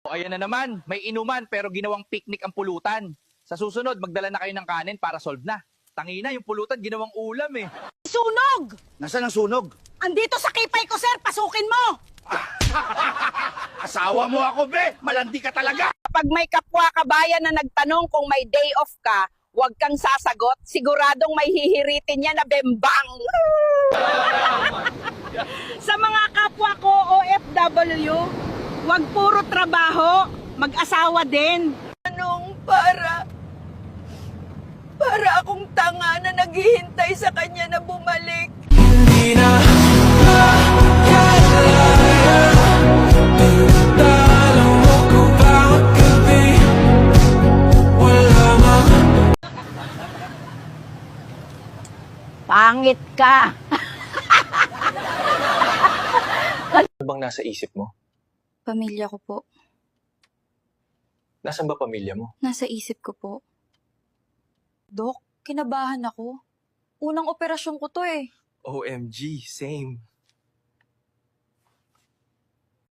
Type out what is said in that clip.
O ayan na naman, may inuman pero ginawang picnic ang pulutan. Sa susunod, magdala na kayo ng kanin para solve na. Tangina, yung pulutan ginawang ulam eh. Sunog! Nasaan ang sunog? Andito sa kipay ko, sir! Pasukin mo! Asawa mo ako, be! Malandi ka talaga! Pag may kapwa kabayan na nagtanong kung may day off ka, huwag kang sasagot. Siguradong may hihiritin niya na bembang. Sa mga kapwa ko OFW, huwag puro trabaho, mag-asawa din. Anong para akong tanga na naghihintay sa kanya na bumalik. Hindi na makakaya. Pinagdala mo ko bawat gabi. Wala mang Pangit ka. Ano bang nasa isip mo? Pamilya ko po. Nasaan ba pamilya mo? Nasa isip ko po. Dok, kinabahan ako. Unang operasyon ko to eh. OMG, same.